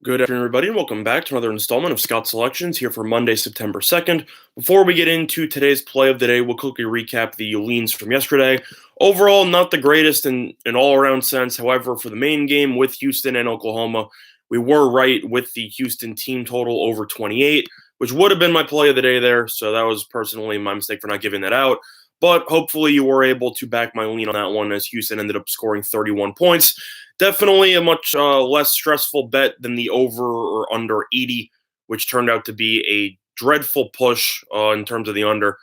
Good afternoon, everybody, and welcome back to another installment of Scout Selections here for Monday, September 2nd. Before we get into today's play of the day, we'll quickly recap the leans from yesterday. Overall, not the greatest in an all-around sense. However, for the main game with Houston and Oklahoma, we were right with the Houston team total over 28, which would have been my play of the day there. So that was personally my mistake for not giving that out. But hopefully you were able to back my lean on that one as Houston ended up scoring 31 points. Definitely a much less stressful bet than the over or under 80, which turned out to be a dreadful push in terms of the under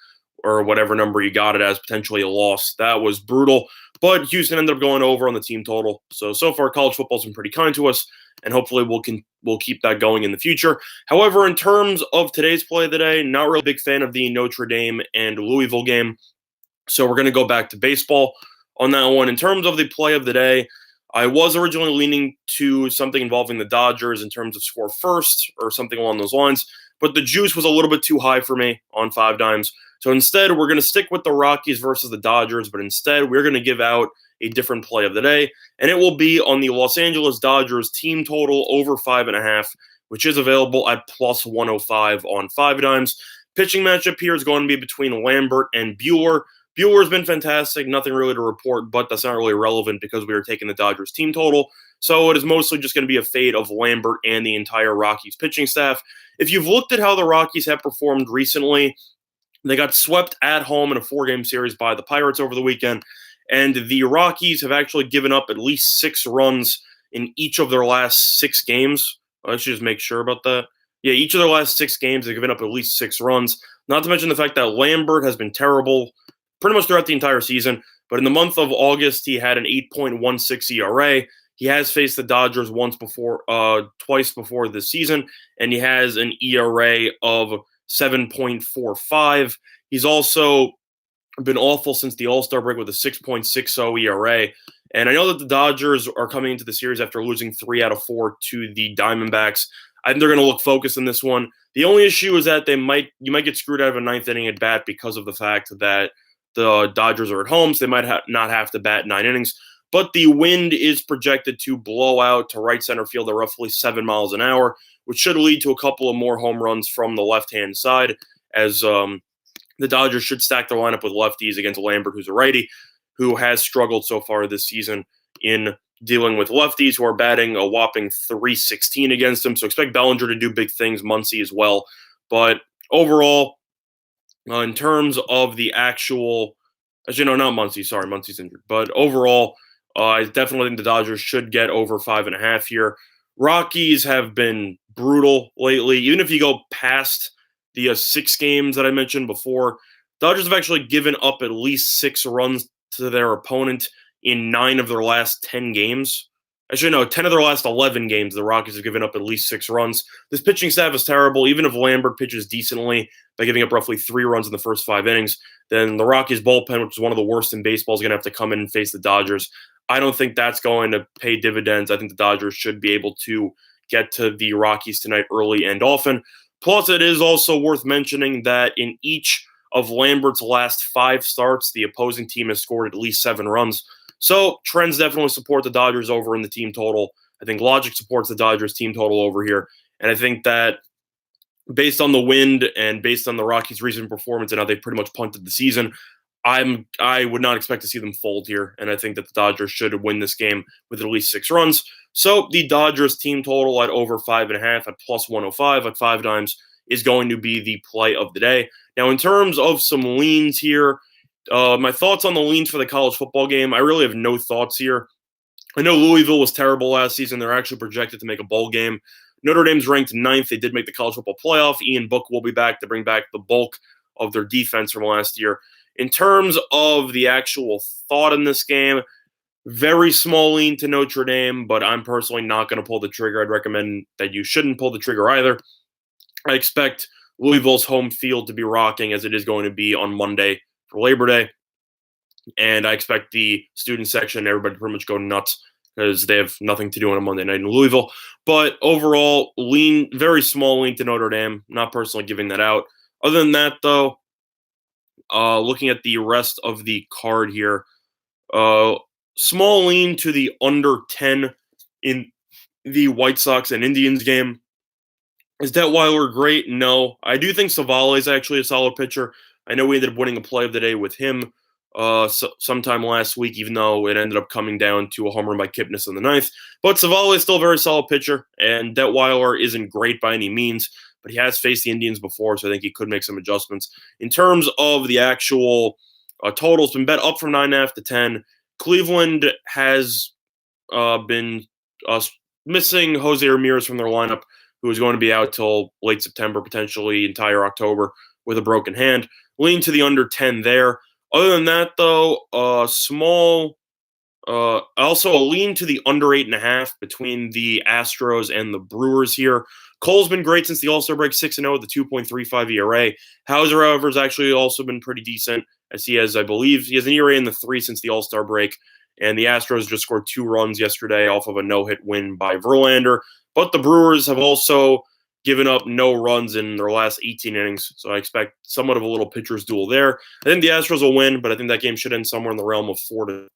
or whatever number you got it as, potentially a loss. That was brutal. But Houston ended up going over on the team total. So far, college football's been pretty kind to us, and hopefully we'll keep that going in the future. However, in terms of today's play of the day, not really a big fan of the Notre Dame and Louisville game. So we're going to go back to baseball on that one. In terms of the play of the day, I was originally leaning to something involving the Dodgers in terms of score first or something along those lines, but the juice was a little bit too high for me on 5 dimes. So instead, we're going to stick with the Rockies versus the Dodgers, but instead we're going to give out a different play of the day, and it will be on the Los Angeles Dodgers team total over 5.5, which is available at plus 105 on 5 dimes. Pitching matchup here is going to be between Lambert and Buehler. Buehler's been fantastic, nothing really to report, but that's not really relevant because we are taking the Dodgers team total. So it is mostly just going to be a fade of Lambert and the entire Rockies pitching staff. If you've looked at how the Rockies have performed recently, they got swept at home in a 4-game series by the Pirates over the weekend, and the Rockies have actually given up at least 6 runs in each of their last 6 games. I should just make sure about that. Yeah, each of their last 6 games, they've given up at least 6 runs. Not to mention the fact that Lambert has been terrible pretty much throughout the entire season, but in the month of August, he had an 8.16 ERA. He has faced the Dodgers twice before this season, and he has an ERA of 7.45. He's also been awful since the All-Star break with a 6.60 ERA. And I know that the Dodgers are coming into the series after losing 3 out of 4 to the Diamondbacks. I think they're going to look focused in this one. The only issue is that you might get screwed out of a 9th inning at bat because of the fact that the Dodgers are at home, so they might not have to bat 9 innings. But the wind is projected to blow out to right center field at roughly 7 miles an hour, which should lead to a couple of more home runs from the left-hand side, as the Dodgers should stack their lineup with lefties against Lambert, who's a righty, who has struggled so far this season in dealing with lefties who are batting a whopping .316 against him. So expect Bellinger to do big things, Muncy as well. But overall, in terms of the actual, not Muncy, sorry, Muncy's injured. But overall, I definitely think the Dodgers should get over 5.5 here. Rockies have been brutal lately. Even if you go past the 6 games that I mentioned before, Dodgers have actually given up at least 6 runs to their opponent in 9 of their last 10 games. 10 of their last 11 games, the Rockies have given up at least 6 runs. This pitching staff is terrible. Even if Lambert pitches decently by giving up roughly 3 runs in the first 5 innings, then the Rockies bullpen, which is one of the worst in baseball, is going to have to come in and face the Dodgers. I don't think that's going to pay dividends. I think the Dodgers should be able to get to the Rockies tonight early and often. Plus, it is also worth mentioning that in each of Lambert's last 5 starts, the opposing team has scored at least 7 runs. So trends definitely support the Dodgers over in the team total. I think logic supports the Dodgers team total over here. And I think that based on the wind and based on the Rockies' recent performance and how they pretty much punted the season, I would not expect to see them fold here. And I think that the Dodgers should win this game with at least 6 runs. So the Dodgers team total at over 5.5 at plus 105 at 5 dimes is going to be the play of the day. Now, in terms of some leans here, my thoughts on the leans for the college football game, I really have no thoughts here. I know Louisville was terrible last season. They're actually projected to make a bowl game. Notre Dame's ranked 9th. They did make the college football playoff. Ian Book will be back to bring back the bulk of their defense from last year. In terms of the actual thought in this game, very small lean to Notre Dame, but I'm personally not going to pull the trigger. I'd recommend that you shouldn't pull the trigger either. I expect Louisville's home field to be rocking as it is going to be on Monday for Labor Day. And I expect the student section and everybody to pretty much go nuts because they have nothing to do on a Monday night in Louisville. But overall, very small lean to Notre Dame. Not personally giving that out. Other than that, though, looking at the rest of the card here, small lean to the under 10 in the White Sox and Indians game. Is Detweiler great? No. I do think Savale is actually a solid pitcher. I know we ended up winning a play of the day with him sometime last week, even though it ended up coming down to a home run by Kipnis in the ninth. But Savale is still a very solid pitcher, and Detweiler isn't great by any means, but he has faced the Indians before, so I think he could make some adjustments. In terms of the actual total, it's been bet up from 9.5 to 10. Cleveland has been missing Jose Ramirez from their lineup, who is going to be out till late September, potentially entire October, with a broken hand. Lean to the under 10 there. Other than that, though, also a lean to the under 8.5 between the Astros and the Brewers here. Cole's been great since the All-Star break, 6-0 with a 2.35 ERA. Hauser, however, has actually also been pretty decent, as I believe he has an ERA in the 3 since the All-Star break. And the Astros just scored 2 runs yesterday off of a no-hit win by Verlander. But the Brewers have also given up no runs in their last 18 innings, so I expect somewhat of a little pitcher's duel there. I think the Astros will win, but I think that game should end somewhere in the realm of 4-2,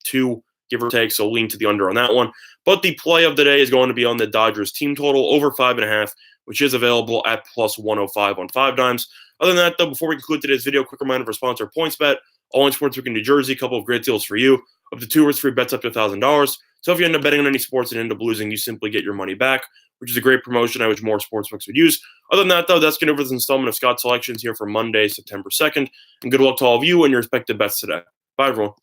give or take, so lean to the under on that one. But the play of the day is going to be on the Dodgers team total, over 5.5, which is available at plus 105 on 5 dimes. Other than that, though, before we conclude today's video, quick reminder of our sponsor, PointsBet. All in sportsbook in New Jersey, a couple of great deals for you. Up to 2 risk-free bets up to $1,000. So if you end up betting on any sports and end up losing, you simply get your money back, which is a great promotion I wish more sportsbooks would use. Other than that, though, that's going to do for this installment of Scott Selections here for Monday, September 2nd. And good luck to all of you and your respective bets today. Bye, everyone.